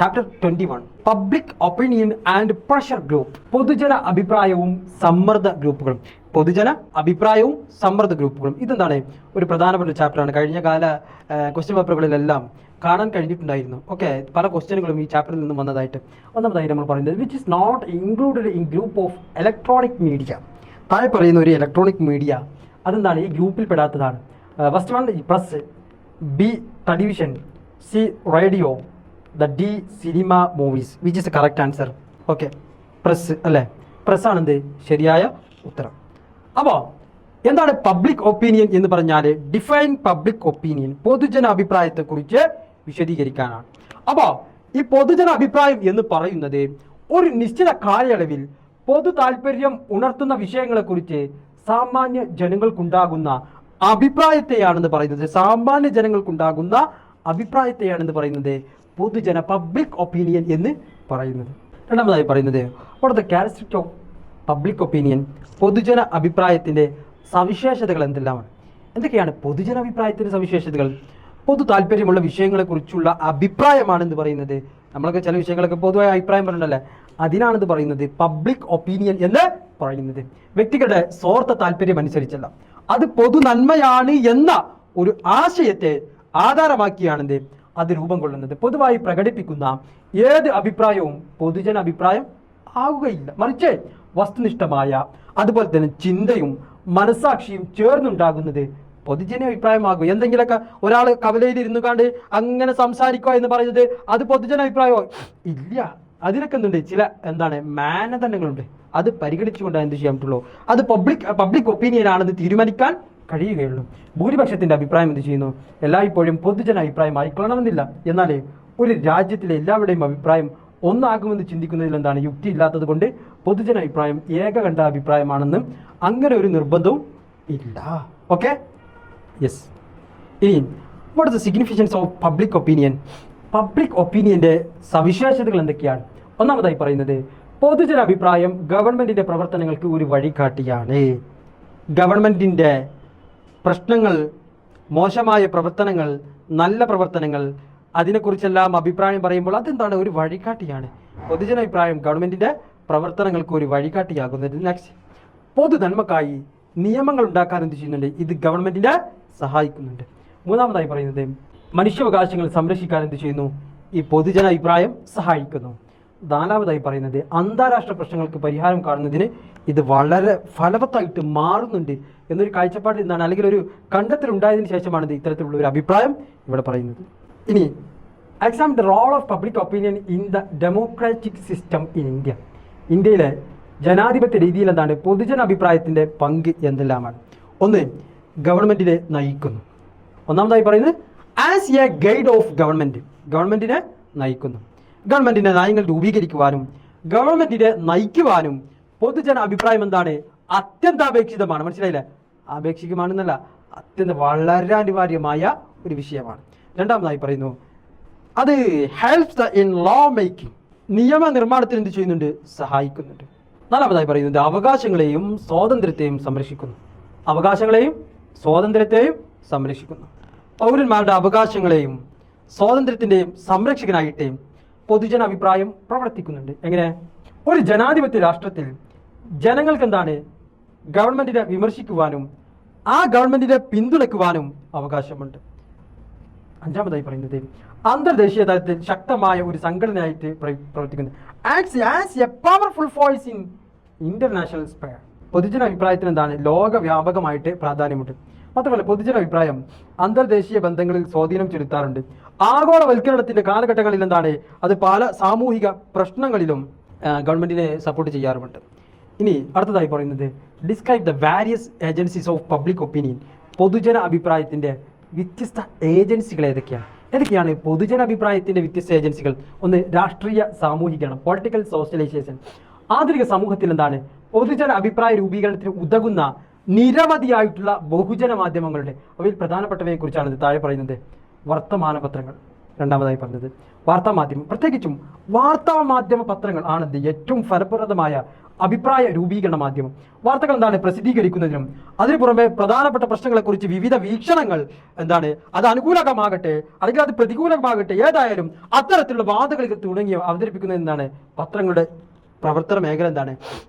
Chapter 21 public opinion and pressure group. പൊതുജന അഭിപ്രായവും സമ്മർദ്ദ ഗ്രൂപ്പുകളും. പൊതുജന അഭിപ്രായവും സമ്മർദ്ദ ഗ്രൂപ്പുകളും ഇതെന്താണ് ഒരു പ്രധാനപ്പെട്ട ചാപ്റ്ററാണ്. കഴിഞ്ഞ കാല ക്വസ്റ്റ്യൻ പേപ്പറുകളിലെല്ലാം കാണാൻ കഴിഞ്ഞിട്ടുണ്ടായിരുന്നു. ഓക്കെ, പല ക്വസ്റ്റ്യനുകളും ഈ ചാപ്റ്ററിൽ നിന്നും വന്നതായിട്ട്. ഒന്നാമതായി നമ്മൾ പറയുന്നത് which is not included in group of electronic media. താഴെ പറയുന്ന ഒരു ഇലക്ട്രോണിക് മീഡിയ അതെന്താണ് ഈ ഗ്രൂപ്പിൽ പെടാത്തതാണ്. First one press, B television, C radio, D cinema movies. Which is correct answer? Okay, press അല്ലേ, പ്രസ്സാണെന്ത് ശരിയായ ഉത്തരം. അപ്പോൾ എന്താണ് പബ്ലിക് ഒപ്പീനിയൻ എന്ന് പറഞ്ഞാൽ ഡിഫൈൻ പബ്ലിക് ഒപ്പീനിയൻ, പൊതുജന അഭിപ്രായത്തെക്കുറിച്ച് വിശദീകരിക്കാനാണ്. അപ്പോൾ ഈ പൊതുജന അഭിപ്രായം എന്ന് പറയുന്നത് ഒരു നിശ്ചിത കാലയളവിൽ പൊതു താല്പര്യം ഉണർത്തുന്ന വിഷയങ്ങളെക്കുറിച്ച് സാമാന്യ ജനങ്ങൾക്കുണ്ടാകുന്ന അഭിപ്രായത്തെയാണെന്ന് പറയുന്നത്. സാമാന്യ ജനങ്ങൾക്കുണ്ടാകുന്ന അഭിപ്രായത്തെയാണെന്ന് പറയുന്നത് പൊതുജന പബ്ലിക് ഒപ്പീനിയൻ എന്ന് പറയുന്നത്. രണ്ടാമതായി പറയുന്നത് what are the characteristics of public opinion, പൊതുജന അഭിപ്രായത്തിൻ്റെ സവിശേഷതകൾ എന്തെല്ലാമാണ്? എന്തൊക്കെയാണ് പൊതുജന അഭിപ്രായത്തിൻ്റെ സവിശേഷതകൾ? പൊതു താല്പര്യമുള്ള വിഷയങ്ങളെക്കുറിച്ചുള്ള അഭിപ്രായമാണെന്ന് പറയുന്നത്. നമ്മളൊക്കെ ചില വിഷയങ്ങളൊക്കെ പൊതുവായ അഭിപ്രായം പറഞ്ഞല്ലേ, അതിനാണെന്ന് പറയുന്നത് പബ്ലിക് ഒപ്പീനിയൻ എന്ന് പറയുന്നത്. വ്യക്തികളുടെ സ്വാർത്ഥ താല്പര്യം അനുസരിച്ചല്ല, അത് പൊതു നന്മയാണ് എന്ന ഒരു ആശയത്തെ ആധാരമാക്കിയാണെന്ത് അത് രൂപം കൊള്ളുന്നത്. പൊതുവായി പ്രകടിപ്പിക്കുന്ന ഏത് അഭിപ്രായവും പൊതുജന അഭിപ്രായം ആവുകയില്ല, മറിച്ച് വസ്തുനിഷ്ഠമായ അതുപോലെ തന്നെ ചിന്തയും മനസാക്ഷിയും ചേർന്നുണ്ടാകുന്നത് പൊതുജന അഭിപ്രായമാകും. എന്തെങ്കിലുമൊക്കെ ഒരാൾ കവലയിൽ ഇരുന്നു കണ്ട് അങ്ങനെ സംസാരിക്കുക എന്ന് പറയുന്നത് അത് പൊതുജന അഭിപ്രായമോ ഇല്ല. അതിനൊക്കെ എന്തുണ്ട്, ചില മാനദണ്ഡങ്ങളുണ്ട്. അത് പരിഗണിച്ചുകൊണ്ടാണ് എന്ത് ചെയ്യാൻ പറ്റുള്ളൂ, അത് പബ്ലിക് ഒപ്പീനിയൻ ആണെന്ന് തീരുമാനിക്കാൻ കഴിയുകയുള്ളൂ. ഭൂരിപക്ഷത്തിന്റെ അഭിപ്രായം എന്ത് ചെയ്യുന്നു, എല്ലായ്പ്പോഴും പൊതുജന അഭിപ്രായം ആയിക്കൊള്ളണമെന്നില്ല. എന്നാൽ ഒരു രാജ്യത്തിലെ എല്ലാവരുടെയും അഭിപ്രായം ഒന്നാകുമെന്ന് ചിന്തിക്കുന്നതിൽ യുക്തി ഇല്ലാത്തത് കൊണ്ട് പൊതുജന അഭിപ്രായം ഏകകണ്ഠ അഭിപ്രായമാണെന്നും അങ്ങനെ ഒരു നിർബന്ധവും ഇല്ല. Okay, yes. ഇനി what is the significance of public opinion? Public ഒപ്പീനിയന്റെ സവിശേഷതകൾ എന്തൊക്കെയാണ്? ഒന്നാമതായി പറയുന്നത് പൊതുജന അഭിപ്രായം ഗവൺമെന്റിന്റെ പ്രവർത്തനങ്ങൾക്ക് ഒരു വഴികാട്ടിയാണ്. ഗവൺമെന്റിന്റെ പ്രശ്നങ്ങൾ, മോശമായ പ്രവർത്തനങ്ങൾ, നല്ല പ്രവർത്തനങ്ങൾ, അതിനെക്കുറിച്ചെല്ലാം അഭിപ്രായം പറയുമ്പോൾ അതെന്താണ് ഒരു വഴികാട്ടിയാണ്. പൊതുജന അഭിപ്രായം ഗവൺമെന്റിന്റെ പ്രവർത്തനങ്ങൾക്ക് ഒരു വഴികാട്ടിയാകുന്നത്. നെക്സ്റ്റ്, പൊതു നന്മക്കായി നിയമങ്ങൾ ഉണ്ടാക്കാൻ എന്ത് ചെയ്യുന്നുണ്ട്, ഇത് ഗവൺമെന്റിനെ സഹായിക്കുന്നുണ്ട്. മൂന്നാമതായി പറയുന്നത് മനുഷ്യാവകാശങ്ങൾ സംരക്ഷിക്കാൻ എന്ത് ചെയ്യുന്നു, ഈ പൊതുജന അഭിപ്രായം സഹായിക്കുന്നു. നാലാമതായി പറയുന്നത് അന്താരാഷ്ട്ര പ്രശ്നങ്ങൾക്ക് പരിഹാരം കാണുന്നതിന് ഇത് വളരെ ഫലവത്തായിട്ട് മാറുന്നുണ്ട് എന്നൊരു കാഴ്ചപ്പാടിൽ നിന്നാണ്, അല്ലെങ്കിൽ ഒരു കണ്ടെത്തൽ ഉണ്ടായതിനു ശേഷമാണ് ഇത്തരത്തിലുള്ള ഒരു അഭിപ്രായം ഇവിടെ പറയുന്നത്. ഇനി examine the role of public opinion in the democratic system in India. ഇന്ത്യയിലെ ജനാധിപത്യ രീതിയിൽ പൊതുജന അഭിപ്രായത്തിൻ്റെ പങ്ക് എന്തെല്ലാമാണ്? ഒന്ന്, ഗവൺമെന്റിനെ നയിക്കുന്നു. ഒന്നാമതായി പറയുന്നത് as A guide of government, ഗവൺമെന്റിനെ നയിക്കുന്നു. ഗവൺമെന്റിന്റെ നയങ്ങൾ രൂപീകരിക്കുവാനും ഗവൺമെന്റിനെ നയിക്കുവാനും പൊതുജന അഭിപ്രായം അത്യന്താപേക്ഷിതമാണ്. മനസ്സിലായില്ലേ? ആപേക്ഷികമാണെന്നല്ല, വളരെ അനിവാര്യമായ ഒരു വിഷയമാണ്. രണ്ടാമതായി പറയുന്നു അത് ഹെൽപ്സ് ഇൻ ലോ മേക്കിംഗ്, നിയമനിർമ്മാണത്തിന് എന്ത് ചെയ്യുന്നുണ്ട്, സഹായിക്കുന്നുണ്ട്. നാലാമതായി പറയുന്നത് അവകാശങ്ങളെയും സ്വാതന്ത്ര്യത്തെയും സംരക്ഷിക്കുന്നു. അവകാശങ്ങളെയും സ്വാതന്ത്ര്യത്തെയും സംരക്ഷിക്കുന്നു. പൗരന്മാരുടെ അവകാശങ്ങളെയും സ്വാതന്ത്ര്യത്തിൻ്റെയും സംരക്ഷകനായിട്ട് പൊതുജന അഭിപ്രായം പ്രവർത്തിക്കുന്നുണ്ട്. എങ്ങനെ? ഒരു ജനാധിപത്യ രാഷ്ട്രത്തിൽ ജനങ്ങൾക്ക് ഗവൺമെന്റിനെ വിമർശിക്കുവാനും ആ ഗവൺമെന്റിനെ പിന്തുണയ്ക്കുവാനും അവകാശമുണ്ട്. അഞ്ചാമതായി പറയുന്നത് അന്തർദേശീയ തലത്തിൽ ശക്തമായ ഒരു സംഘടനയായിട്ട് പ്രവർത്തിക്കുന്നു. Acts as A powerful force in international spare. പൊതുജന അഭിപ്രായത്തിന് ലോകവ്യാപകമായിട്ട് പ്രാധാന്യമുണ്ട്. മാത്രമല്ല പൊതുജന അഭിപ്രായം അന്തർദേശീയ ബന്ധങ്ങളിൽ സ്വാധീനം ചെലുത്താറുണ്ട്. ആഗോളവൽക്കരണത്തിന്റെ കാലഘട്ടങ്ങളിൽ അത് പല സാമൂഹിക പ്രശ്നങ്ങളിലും ഗവൺമെന്റിനെ സപ്പോർട്ട് ചെയ്യാറുമുണ്ട്. ഇനി അടുത്തതായി പറയുന്നത് describe the various agencies of public opinion. പൊതുജന അഭിപ്രായത്തിന്റെ വ്യത്യസ്ത ഏജൻസികൾ ഏതൊക്കെയാണ് പൊതുജന അഭിപ്രായത്തിന്റെ വ്യത്യസ്ത ഏജൻസികൾ? ഒന്ന്, രാഷ്ട്രീയ സാമൂഹികരണം, പൊളിറ്റിക്കൽ സോഷ്യലൈസേഷൻ. ആധുനിക സമൂഹത്തിൽ പൊതുജന അഭിപ്രായ രൂപീകരണത്തിന് ഉതകുന്ന നിരവധിയായിട്ടുള്ള ബഹുജന മാധ്യമങ്ങളുടെ അവയിൽ പ്രധാനപ്പെട്ടവയെ കുറിച്ചാണ് താഴെ പറയുന്നത്. വർത്തമാന പത്രങ്ങൾ. രണ്ടാമതായി പറഞ്ഞത് വാർത്താമാധ്യമം, പ്രത്യേകിച്ചും വാർത്താമാധ്യമ പത്രങ്ങൾ ആണ് ഏറ്റവും ഫലപ്രദമായ അഭിപ്രായ രൂപീകരണ മാധ്യമം. വാർത്തകൾ എന്താണ് പ്രസിദ്ധീകരിക്കുന്നതിനും അതിനു പുറമെ പ്രധാനപ്പെട്ട പ്രശ്നങ്ങളെക്കുറിച്ച് വിവിധ വീക്ഷണങ്ങൾ അത് അനുകൂലമാകട്ടെ അല്ലെങ്കിൽ അത് പ്രതികൂലമാകട്ടെ, ഏതായാലും അത്തരത്തിലുള്ള വാദങ്ങൾ തുടങ്ങിയ അവതരിപ്പിക്കുന്നത് പത്രങ്ങളുടെ പ്രവർത്തന മേഖല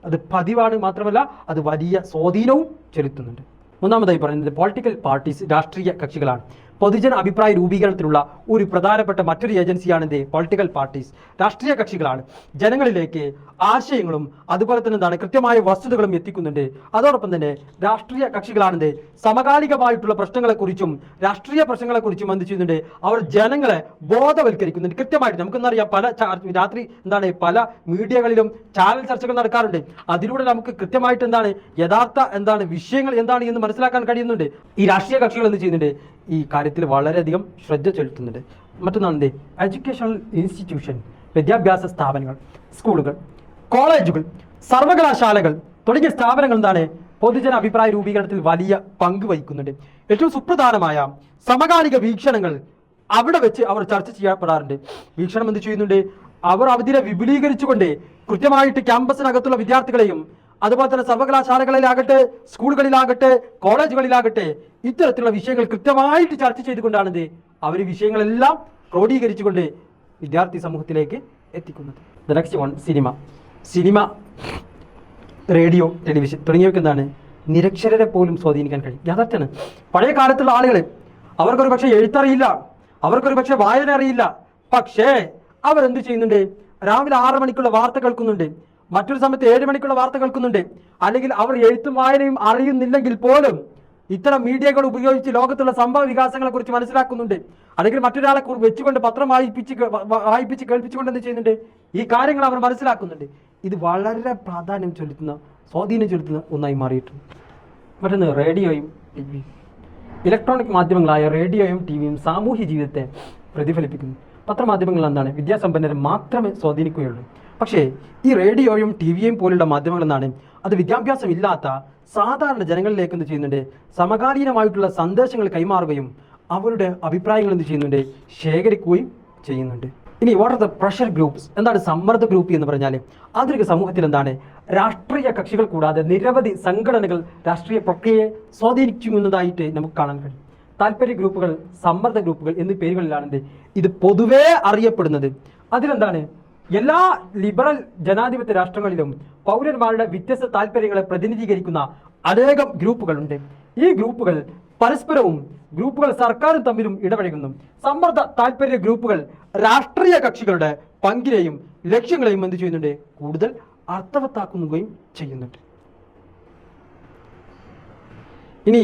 അത് പതിവാണ്. മാത്രമല്ല അത് വലിയ സ്വാധീനവും ചെലുത്തുന്നുണ്ട്. ഒന്നാമതായി പറയുന്നത് പൊളിറ്റിക്കൽ പാർട്ടീസ്, രാഷ്ട്രീയ കക്ഷികളാണ്. പൊതുജന അഭിപ്രായ രൂപീകരണത്തിലുള്ള ഒരു പ്രധാനപ്പെട്ട മറ്റൊരു ഏജൻസിയാണ് പൊളിറ്റിക്കൽ പാർട്ടീസ്, രാഷ്ട്രീയ കക്ഷികളാണ്. ജനങ്ങളിലേക്ക് ആശയങ്ങളും അതുപോലെ തന്നെ കൃത്യമായ വസ്തുതകളും എത്തിക്കുന്നുണ്ട്. അതോടൊപ്പം തന്നെ രാഷ്ട്രീയ കക്ഷികളാണ് സമകാലികമായിട്ടുള്ള പ്രശ്നങ്ങളെക്കുറിച്ചും രാഷ്ട്രീയ പ്രശ്നങ്ങളെക്കുറിച്ചും എന്ത് ചെയ്യുന്നുണ്ട്, അവർ ജനങ്ങളെ ബോധവൽക്കരിക്കുന്നുണ്ട് കൃത്യമായിട്ട്. നമുക്കെന്നറിയാം, രാത്രി പല മീഡിയകളിലും ചാനൽ ചർച്ചകൾ നടക്കാറുണ്ട്. അതിലൂടെ നമുക്ക് കൃത്യമായിട്ട് യഥാർത്ഥ വിഷയങ്ങൾ എന്താണ് എന്ന് മനസ്സിലാക്കാൻ കഴിയുന്നുണ്ട്. ഈ രാഷ്ട്രീയ കക്ഷികൾ എന്ത് ചെയ്യുന്നുണ്ട്, ഈ കാര്യത്തിൽ വളരെയധികം ശ്രദ്ധ ചെലുത്തുന്നുണ്ട്. മറ്റൊന്നാണ് എഡ്യൂക്കേഷണൽ ഇൻസ്റ്റിറ്റ്യൂഷൻ, വിദ്യാഭ്യാസ സ്ഥാപനങ്ങൾ, സ്കൂളുകൾ, കോളേജുകൾ, സർവകലാശാലകൾ തുടങ്ങിയ സ്ഥാപനങ്ങൾ പൊതുജന അഭിപ്രായ രൂപീകരണത്തിൽ വലിയ പങ്ക് വഹിക്കുന്നുണ്ട്. ഏറ്റവും സുപ്രധാനമായ സമകാലിക വീക്ഷണങ്ങൾ അവിടെ വെച്ച് അവർ ചർച്ച ചെയ്യപ്പെടാറുണ്ട്. വീക്ഷണം എന്ത് ചെയ്യുന്നുണ്ട്, അവർ അതിനെ വിപുലീകരിച്ചുകൊണ്ട് കൃത്യമായിട്ട് ക്യാമ്പസിനകത്തുള്ള വിദ്യാർത്ഥികളെയും അതുപോലെ തന്നെ സർവകലാശാലകളിലാകട്ടെ സ്കൂളുകളിലാകട്ടെ കോളേജുകളിലാകട്ടെ ഇത്തരത്തിലുള്ള വിഷയങ്ങൾ കൃത്യമായിട്ട് ചർച്ച ചെയ്തുകൊണ്ടാണ് അവർ വിഷയങ്ങളെല്ലാം ക്രോഡീകരിച്ചുകൊണ്ട് വിദ്യാർത്ഥി സമൂഹത്തിലേക്ക് എത്തിക്കുന്നത്. Next one, cinema, radio, television തുടങ്ങിയവയ്ക്ക് നിരക്ഷരരെ പോലും സ്വാധീനിക്കാൻ കഴിയും. യാഥാർത്ഥ്യമാണ്. പഴയ കാലത്തുള്ള ആളുകൾ അവർക്കൊരു പക്ഷേ എഴുത്തറിയില്ല, അവർക്കൊരു പക്ഷേ വായന അറിയില്ല. പക്ഷേ അവരെന്ത് ചെയ്യുന്നുണ്ട്, രാവിലെ 6 മണിക്കുള്ള വാർത്ത കേൾക്കുന്നുണ്ട്, മറ്റൊരു സമയത്ത് 7 മണിക്കുള്ള വാർത്ത കേൾക്കുന്നുണ്ട്. അല്ലെങ്കിൽ അവർ എഴുത്തും വായനയും അറിയുന്നില്ലെങ്കിൽ പോലും ഇത്തരം മീഡിയകൾ ഉപയോഗിച്ച് ലോകത്തുള്ള സംഭവ വികാസങ്ങളെ കുറിച്ച് മനസ്സിലാക്കുന്നുണ്ട്. അല്ലെങ്കിൽ മറ്റൊരാളെ വെച്ചുകൊണ്ട് പത്രം വായിപ്പിച്ച് കേൾപ്പിച്ചുകൊണ്ട് എന്ത് ചെയ്യുന്നുണ്ട്, ഈ കാര്യങ്ങൾ അവർ മനസ്സിലാക്കുന്നുണ്ട്. ഇത് വളരെ പ്രാധാന്യം ചെലുത്തുന്ന, സ്വാധീനം ചെലുത്തുന്ന ഒന്നായി മാറിയിട്ടുണ്ട്. മറ്റൊന്ന് റേഡിയോയും ടിവിയും. ഇലക്ട്രോണിക് മാധ്യമങ്ങളായ റേഡിയോയും ടിവിയും സാമൂഹ്യ ജീവിതത്തെ പ്രതിഫലിപ്പിക്കുന്നു. പത്രമാധ്യമങ്ങൾ വിദ്യാസമ്പന്നരെ മാത്രമേ സ്വാധീനിക്കുകയുള്ളൂ. പക്ഷേ ഈ റേഡിയോയും ടിവിയും പോലുള്ള മാധ്യമങ്ങൾ അത് വിദ്യാഭ്യാസം ഇല്ലാത്ത സാധാരണ ജനങ്ങളിലേക്ക് എന്ത് ചെയ്യുന്നുണ്ട്, സമകാലീനമായിട്ടുള്ള സന്ദേശങ്ങൾ കൈമാറുകയും അവരുടെ അഭിപ്രായങ്ങൾ എന്ത് ചെയ്യുന്നുണ്ട്, ശേഖരിക്കുകയും ചെയ്യുന്നുണ്ട്. ഇനി what are the pressure groups? എന്താണ് സമ്മർദ്ദ ഗ്രൂപ്പ് എന്ന് പറഞ്ഞാൽ? ആധുനിക സമൂഹത്തിൽ രാഷ്ട്രീയ കക്ഷികൾ കൂടാതെ നിരവധി സംഘടനകൾ രാഷ്ട്രീയ പ്രക്രിയയെ സ്വാധീനിക്കുന്നതായിട്ട് നമുക്ക് കാണാൻ കഴിയും. താല്പര്യ ഗ്രൂപ്പുകൾ, സമ്മർദ്ദ ഗ്രൂപ്പുകൾ എന്നീ പേരുകളിലാണ് ഇത് പൊതുവേ അറിയപ്പെടുന്നത്. എല്ലാ ലിബറൽ ജനാധിപത്യ രാഷ്ട്രങ്ങളിലും പൗരന്മാരുടെ വ്യത്യസ്ത താല്പര്യങ്ങളെ പ്രതിനിധീകരിക്കുന്ന അനേകം ഗ്രൂപ്പുകളുണ്ട്. ഈ ഗ്രൂപ്പുകൾ പരസ്പരവും സർക്കാരും തമ്മിലും ഇടപഴകുന്നു. സമ്മർദ്ദ താല്പര്യ ഗ്രൂപ്പുകൾ രാഷ്ട്രീയ കക്ഷികളുടെ പങ്കിനെയും ലക്ഷ്യങ്ങളെയും എന്ത് ചെയ്യുന്നുണ്ട്, കൂടുതൽ അർത്ഥവത്താക്കുകയും ചെയ്യുന്നുണ്ട്. ഇനി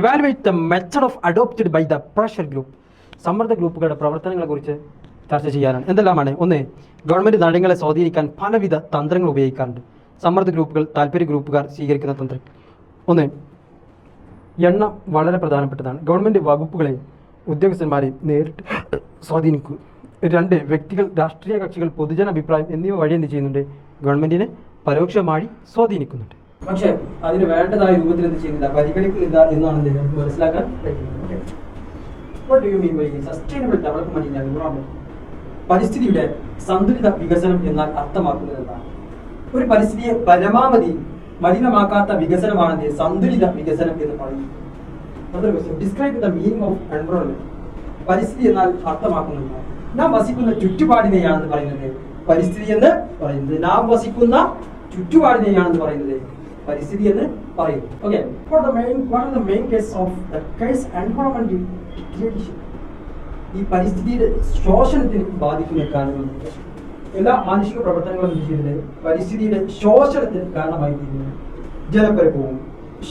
evaluate the method of adopted by the pressure group. സമ്മർദ്ദ ഗ്രൂപ്പുകളുടെ പ്രവർത്തനങ്ങളെ കുറിച്ച് ചർച്ച ചെയ്യാനാണ്. എന്തെല്ലാമാണ്? ഒന്ന്, ഗവൺമെന്റ് നയങ്ങളെ സ്വാധീനിക്കാൻ പലവിധ തന്ത്രങ്ങൾ ഉപയോഗിക്കാറുണ്ട്. സമ്മർദ്ദ ഗ്രൂപ്പുകൾ, താല്പര്യ ഗ്രൂപ്പുകാർ സ്വീകരിക്കുന്ന തന്ത്രം. ഒന്ന്, എണ്ണം വളരെ പ്രധാനപ്പെട്ടതാണ്. ഗവൺമെന്റ് വകുപ്പുകളെ, ഉദ്യോഗസ്ഥന്മാരെ നേരിട്ട് സ്വാധീനിക്കും. 2, വ്യക്തികൾ, രാഷ്ട്രീയ കക്ഷികൾ, പൊതുജന അഭിപ്രായം എന്നിവ വഴി എന്ത് ചെയ്യുന്നുണ്ട്, ഗവൺമെന്റിനെ പരോക്ഷമായി സ്വാധീനിക്കുന്നുണ്ട്. പക്ഷേ അതിന് വേണ്ടതായ രൂപത്തിൽ എന്ത് ചെയ്യുന്നില്ല, പരിഗണിക്കുന്നില്ല എന്നാണ് നമുക്ക് മനസ്സിലാക്കാൻ കഴിയുന്നത്. What do you mean by sustainable development in environment? പരിസ്ഥിതിയുടെ സന്തുലിത വികസനം എന്നാൽ അർത്ഥമാക്കുന്നത് എന്താണ്? ഒരു പരിസ്ഥിതിയെ പരമാവധി മലിനമാക്കാത്ത വികസനമാണ് സന്തുലിത വികസനം എന്ന് പറയുന്നത്. Describe the meaning of environment. പരിസ്ഥിതി എന്നാൽ അർത്ഥമാക്കുന്നത് നാം വസിക്കുന്ന ചുറ്റുപാടിനെയാണെന്ന് പറയുന്നത് പരിസ്ഥിതി എന്ന് പറയുന്നത്. നാം വസിക്കുന്ന ചുറ്റുപാടിനെയാണെന്ന് പറയുന്നത് പരിസ്ഥിതി എന്ന് പറയുന്നു. Okay, what are the main case of the case environment degradation? ഈ പരിസ്ഥിതിയുടെ ശോഷണത്തിന് ബാധിക്കുന്ന കാരണങ്ങൾ, എല്ലാ മാനുഷിക പ്രവർത്തനങ്ങളും ചെയ്യുന്നത് പരിസ്ഥിതിയുടെ ശോഷണത്തിന് കാരണമായി തീരുന്നു. ജലപരപ്പവും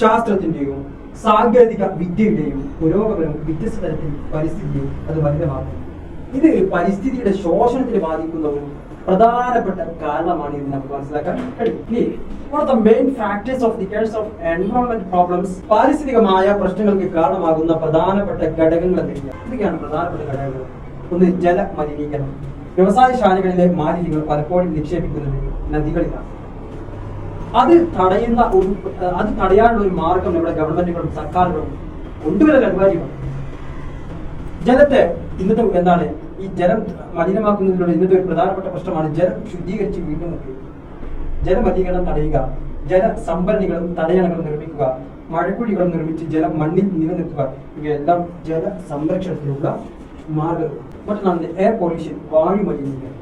ശാസ്ത്രത്തിന്റെയും സാങ്കേതിക വിദ്യയുടെയും പുരോഗമനവും വ്യത്യസ്ത തരത്തിൽ പരിസ്ഥിതിയെ അത് മലിനമാക്കുന്നു. ഇത് പരിസ്ഥിതിയുടെ ശോഷണത്തിന് ബാധിക്കുന്ന ഒരു പ്രധാനപ്പെട്ട കാരണമാണ് എന്ന് നമുക്ക് മനസ്സിലാക്കാൻ കഴിയും. One of the main factors of the cause of environment problems, പാരിസ്ഥിതികമായ പ്രശ്നങ്ങൾക്ക് കാരണമാകുന്ന പ്രധാനപ്പെട്ട ഘടകങ്ങൾ എന്തൊക്കെയാണ്? പ്രധാനപ്പെട്ട ഘടകങ്ങൾ: ഒന്ന്, ജലമലിനീകരണം. വ്യവസായശാലകളിലെ മാലിന്യങ്ങൾ പലപ്പോഴും നിക്ഷേപിക്കുന്നത് നദികളിലാണ്. അത് തടയാനുള്ള ഒരു മാർഗം നമ്മുടെ ഗവൺമെന്റുകളും സർക്കാരുകളും കൊണ്ടുവരൽ അനിവാര്യമാണ്. ജലത്തെ ഇന്നത്തെ ഈ ജലം മലിനമാക്കുന്നതിലൂടെ ഇന്നത്തെ ഒരു പ്രധാനപ്പെട്ട പ്രശ്നമാണ് ജലം ശുദ്ധീകരിച്ച് വീണ്ടും ഉപയോഗിക്കുക. ജലമലിനീകരണം തടയുക, ജലസംഭരണികളും തടയണകളും നിർമ്മിക്കുക, മഴക്കുഴികൾ നിർമ്മിച്ച് ജലം മണ്ണിൽ നിലനിർത്തുക, ഇവയെല്ലാം ജല സംരക്ഷണത്തിനുള്ള മാർഗം. മറ്റൊന്നാണ് എയർ പൊല്യൂഷൻ, വായു മലിനീകരണം.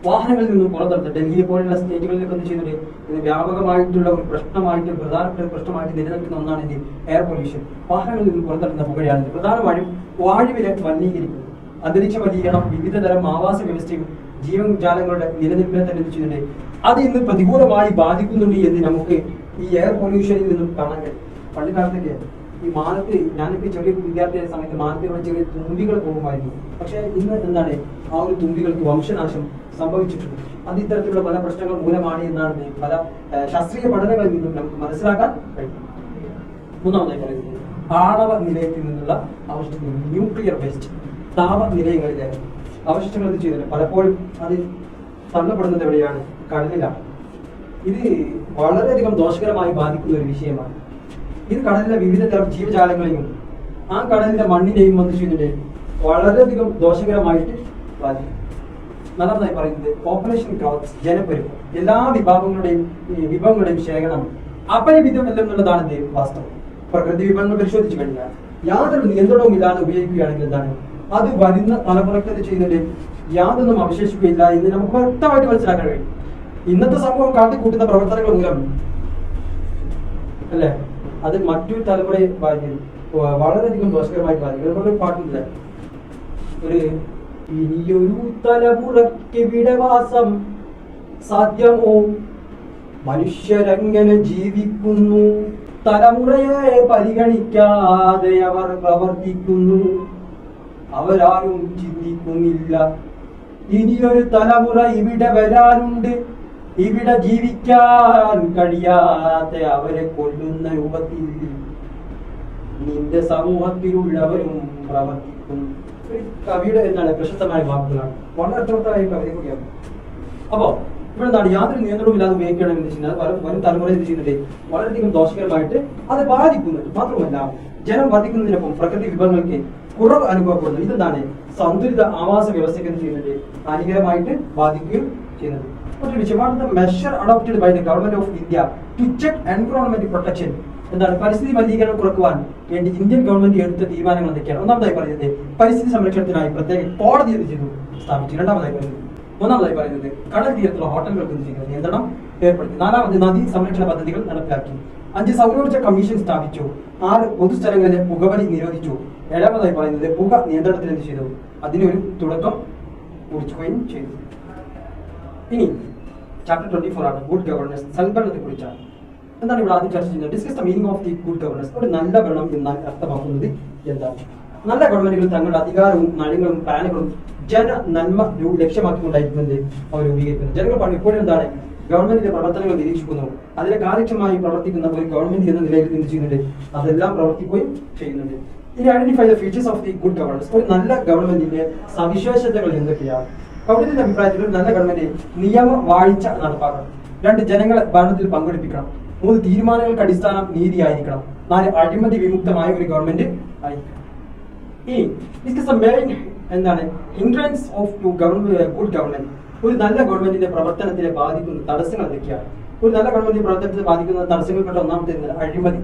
വാഹനങ്ങളിൽ നിന്നും പുറത്തെടുത്ത് ഡൽഹിയെ പോലുള്ള സ്റ്റേറ്റുകളിലൊക്കെ എന്ത് ചെയ്യുന്നത്, ഇത് വ്യാപകമായിട്ടുള്ള ഒരു പ്രശ്നമായിട്ട്, പ്രധാനപ്പെട്ട ഒരു പ്രശ്നമായിട്ട് നിലനിൽക്കുന്ന ഒന്നാണ് ഇത് എയർ പൊല്യൂഷൻ. വാഹനങ്ങളിൽ നിന്നും പുറത്തെടുക്കുന്ന പുകയാണ് പ്രധാനമായും വായുവിനെ മലിനീകരിക്കുന്നത്. അന്തരീക്ഷ മലിനീകരണം വിവിധ തരം ആവാസ വ്യവസ്ഥയും ജീവജാലങ്ങളുടെ നിലനിൽപ്പിനെ തന്നെ എന്ത് ചെയ്യുന്നുണ്ട്, അത് ഇന്ന് പ്രതികൂലമായി ബാധിക്കുന്നുണ്ട് എന്ന് നമുക്ക് ഈ എയർ പൊല്യൂഷനിൽ നിന്നും കാണാൻ കഴിയും. പണ്ട് കാലത്തൊക്കെ ഈ മാനത്ത്, ഞാനൊക്കെ ചെറിയ വിദ്യാർത്ഥിയായ സമയത്ത് മാനത്തിലുള്ള ചെറിയ തുമ്പികൾ പോകുമായിരുന്നു. പക്ഷെ ഇന്ന് എന്താണ്, ആ ഒരു തുമ്പികൾക്ക് വംശനാശം സംഭവിച്ചിട്ടുണ്ട്. അത് ഇത്തരത്തിലുള്ള പല പ്രശ്നങ്ങൾ മൂലമാണ് എന്നാണ് പല ശാസ്ത്രീയ പഠനങ്ങളിൽ നിന്നും നമുക്ക് മനസ്സിലാക്കാൻ കഴിയും. മൂന്നാമതായി പറയുന്നത് ആണവ നിലയത്തിൽ നിന്നുള്ള അവശിഷ്ടങ്ങൾ, ന്യൂക്ലിയർ വേസ്റ്റ്. താപ നിലയങ്ങളിലെ അവശിഷ്ടങ്ങൾ എന്ത് ചെയ്യുന്നില്ല, പലപ്പോഴും അത് തള്ളപ്പെടുന്നത് എവിടെയാണ്, കടലിലാണ്. ഇത് വളരെയധികം ദോഷകരമായി ബാധിക്കുന്ന ഒരു വിഷയമാണ്. ഇത് കടലിലെ വിവിധ തരം ജീവജാലങ്ങളെയും ആ കടലിന്റെ മണ്ണിനെയും എന്ത് ചെയ്യുന്നുണ്ട്, വളരെയധികം ദോഷകരമായിട്ട് ബാധിക്കും. നാലാമതായി പറയുന്നത് പോപ്പുലേഷൻ ഗ്രോത്ത്, ജനപ്പെരുപ്പം. എല്ലാ വിഭവങ്ങളുടെയും ശേഖരണം അപരിമിതമല്ല എന്നുള്ളതാണ് വാസ്തവം. പ്രകൃതി വിഭവങ്ങൾ പരിശോധിച്ചു കഴിഞ്ഞാൽ യാതൊരു നിയന്ത്രണവും ഇല്ലാതെ ഉപയോഗിക്കുകയാണെങ്കിൽ എന്താണ്, അത് വരുന്ന തലമുറയ്ക്ക് എന്ത് ചെയ്യുന്നുണ്ട്, യാതൊന്നും അവശേഷിക്കുകയില്ല എന്ന് നമുക്ക് വ്യക്തമായിട്ട് മനസ്സിലാക്കാൻ കഴിയും. ഇന്നത്തെ സമൂഹം കാട്ടിക്കൂട്ടുന്ന പ്രവർത്തനങ്ങൾ മൂലം അല്ലെ, അത് മറ്റൊരു തലമുറയെ ബാധിക്കും, വളരെയധികം ദോഷകരമായിട്ട് ബാധിക്കും. അതുകൊണ്ട് പാട്ടില്ല, ഒരു ഇനിയൊരു തലമുറയ്ക്ക് വിടവാസം സാധ്യമോ, മനുഷ്യരെങ്ങനെ ജീവിക്കുന്നു, തലമുറയെ പരിഗണിക്കാതെ അവർ പ്രവർത്തിക്കുന്നു, അവരാരും ചിന്തിക്കുന്നില്ല. ഇനിയൊരു തലമുറ ഇവിടെ വരാനുണ്ട്, ഇവിടെ ജീവിക്കാൻ കഴിയാതെ അവരെ കൊല്ലുന്ന രൂപത്തിൽ നിന്റെ സമൂഹത്തിലുള്ളവരും പ്രവർത്തിക്കും. കവിയുടെ എന്താണ് പ്രശസ്തമായ വാക്കുകളാണ്, വളരെ അർത്ഥവത്തായ കവിത കൂടിയാണ്. അപ്പോ ഇവിടെ എന്താണ്, യാതൊരു നിയന്ത്രണവും ഇല്ലാതെ ഉപയോഗിക്കണം എന്ന് വെച്ചാൽ വരും തലമുറ എന്ത് ചെയ്യുന്നുണ്ട്, വളരെയധികം ദോഷകരമായിട്ട് അത് ബാധിക്കുന്നുണ്ട്. മാത്രമല്ല ജനം വർദ്ധിക്കുന്നതിനൊപ്പം പ്രകൃതി വിഭവങ്ങൾക്ക് കുറവ് അനുഭവപ്പെടുന്നു. ഇതെന്താണ്, സന്തുലിത ആവാസ വ്യവസ്ഥയ്ക്ക് എന്ത് ചെയ്യുന്നുണ്ട്, ഹാനികരമായിട്ട് ബാധിക്കുകയും ചെയ്യുന്നത്. മറ്റൊരു വിഷയം, what the measure adopted by the government of India to check environment protection. എന്താണ്, പരിസ്ഥിതി മലിനീകരണം കുറക്കുവാൻ വേണ്ടി ഇന്ത്യൻ ഗവൺമെന്റ് എടുത്ത തീരുമാനങ്ങൾ എന്തൊക്കെയാണ്? ഒന്നാമതായി പറയുന്നത് പരിസ്ഥിതി സംരക്ഷണത്തിനായി പ്രത്യേക കോടതി എന്ത് ചെയ്തു, സ്ഥാപിച്ചു. രണ്ടാമതായി പറയുന്നത്, മൂന്നാമതായി പറയുന്നത് കടൽ തീരത്തുള്ള ഹോട്ടലുകൾക്ക് എന്ത് ചെയ്യുന്നത്, നിയന്ത്രണം ഏർപ്പെടുത്തി. നാലാമത് നദീ സംരക്ഷണ പദ്ധതികൾ നടപ്പിലാക്കി. 5 സൗരോർജ്ജ കമ്മീഷൻ സ്ഥാപിച്ചു. 6 പൊതുസ്ഥലങ്ങളിലെ പുകവലി നിരോധിച്ചു. ഏഴാമതായി പറയുന്നത് പുക നിയന്ത്രണത്തിന് എന്ത് ചെയ്തു, അതിനൊരു തുടക്കം കുറിക്കുകയും ചെയ്തു. ഇനി ചാപ്റ്റർ 24 ആണ് ഗുഡ് ഗവർണൻസ്, സൽഭരണത്തെ കുറിച്ചാണ്. എന്താണ് ഇവിടെ ആദ്യം ചർച്ച ചെയ്യുന്നത്? Discuss the meaning of the good governance. ഒരു നല്ല ഭരണം എന്നാൽ അർത്ഥമാക്കുന്നത് എന്താണ്? നല്ല ഗവൺമെന്റുകൾ തങ്ങളുടെ അധികാരവും നയങ്ങളും പ്ലാനുകളും ജന നന്മ ലക്ഷ്യമാക്കിക്കൊണ്ടായിരിക്കുന്നത് അവർ രൂപീകരിക്കുന്നത്. ജനങ്ങൾ എപ്പോഴും എന്താണ്, ഗവൺമെന്റിന്റെ പ്രവർത്തനങ്ങൾ നിരീക്ഷിക്കുന്നു, അതിനെ കാര്യക്ഷമമായി പ്രവർത്തിക്കുന്ന ഒരു ഗവൺമെന്റ് എന്ന നിലയിൽ എന്ത് ചെയ്യുന്നുണ്ട്, അതെല്ലാം പ്രവർത്തിക്കുകയും ചെയ്യുന്നുണ്ട്. ഇനി identify the features of the good governance. ഒരു നല്ല ഗവൺമെന്റിന്റെ സവിശേഷതകൾ എന്തൊക്കെയാണ്? കൗടിന്റെ അഭിപ്രായത്തിൽ ഒരു നല്ല ഗവൺമെന്റ് നിയമവാഴ്ച നടപ്പാക്കണം. 2 ജനങ്ങളെ ഭരണത്തിൽ പങ്കെടുപ്പിക്കണം. 3 തീരുമാനങ്ങൾക്ക് അടിസ്ഥാനം നീതിയായിരിക്കണം. 4 അഴിമതി വിമുക്തമായ ഒരു ഗവൺമെന്റ് ആയിരിക്കണം. ഈ എന്താണ് ഹിൻഡ്രൻസ് ഓഫ് ഗുഡ് ഗവൺമെന്റ്. ഒരു നല്ല ഗവൺമെന്റിന്റെ പ്രവർത്തനത്തിനെ ബാധിക്കുന്ന തടസ്സങ്ങൾ എന്തൊക്കെയാണ്? ഒരു നല്ല ഗവൺമെന്റിന്റെ പ്രവർത്തനത്തെ ബാധിക്കുന്ന തടസ്സങ്ങൾപ്പെട്ട ഒന്നാമത്തെ അഴിമതി.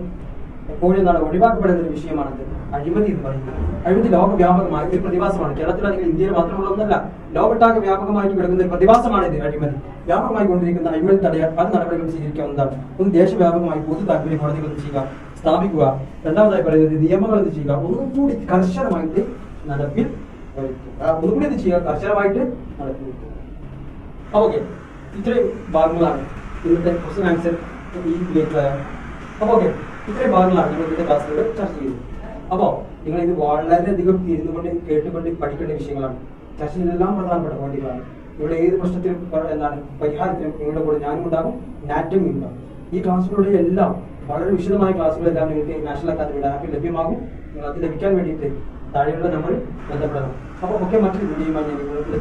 എപ്പോഴും എന്താണ് ഒഴിവാക്കപ്പെടുന്ന ഒരു വിഷയമാണത് അഴിമതി എന്ന് പറയുന്നത്. അഴിമതി ലോകവ്യാപകമായ ഒരു പ്രതിഭാസമാണ്. കേരളത്തിൽ അല്ലെങ്കിൽ ഇന്ത്യയിൽ മാത്രമുള്ള ഒന്നല്ല, ലോകത്താകെ വ്യാപകമായിട്ട് കിടക്കുന്ന ഒരു പ്രതിഭാസമാണ് ഇത് അഴിമതി. വ്യാപകമായി കൊണ്ടിരിക്കുന്ന അഴിമതി തടയാൻ പല നടപടികളും സ്വീകരിക്കാവുന്നതാണ്. ഒന്ന്, ദേശവ്യാപകമായി പൊതു താല്പര്യ കോടതികൾ ചെയ്യുക, സ്ഥാപിക്കുക. രണ്ടാമതായി പറയുന്നത് നിയമങ്ങൾ എന്ത് ചെയ്യുക, ഒന്നുകൂടി കർശനമായിട്ട് നടപ്പിൽ ഒന്നുകൂടി എന്ത് ചെയ്യുക, കർശനമായിട്ട് നടപ്പിൽ. ഓക്കെ, ഇത്രയും ഭാഗങ്ങളാണ് ഇന്നത്തെ ക്വസ്റ്റ്യൻ ആൻസർ ഈ റിലേറ്റഡ്. അപ്പോൾ ഓക്കെ, ഇത്രയും ഭാഗങ്ങളാണ് നമ്മൾ ഇന്നത്തെ ക്ലാസ്സിലൂടെ ചർച്ച ചെയ്തത്. അപ്പോൾ നിങ്ങൾ ഇത് വളരെയധികം ഇരുന്നുകൊണ്ട് കേട്ടുകൊണ്ട് പഠിക്കേണ്ട വിഷയങ്ങളാണ്. ചർച്ച ചെയ്തെല്ലാം പ്രധാനപ്പെട്ട പോയിന്റുകളാണ്. ഇവിടെ ഏത് പ്രശ്നത്തിനും എന്താണ് പരിഹാരത്തിനും നിങ്ങളുടെ കൂടെ ഞാനും ഉണ്ടാകും, നാറ്റും ഉണ്ടാകും. ഈ ക്ലാസ്സുകളുടെ എല്ലാം വളരെ വിശദമായ ക്ലാസ്സുകളെല്ലാം നിങ്ങൾക്ക് നാഷണൽ അക്കാദമിയുടെ ആപ്പിൽ ലഭ്യമാകും. നിങ്ങൾ അത് ലഭിക്കാൻ വേണ്ടിയിട്ട് താഴെയുള്ള നമ്പറിൽ ബന്ധപ്പെടണം. അപ്പോൾ ഒക്കെ മറ്റൊരു വീഡിയോയുമായി ഞാൻ നിങ്ങൾക്ക്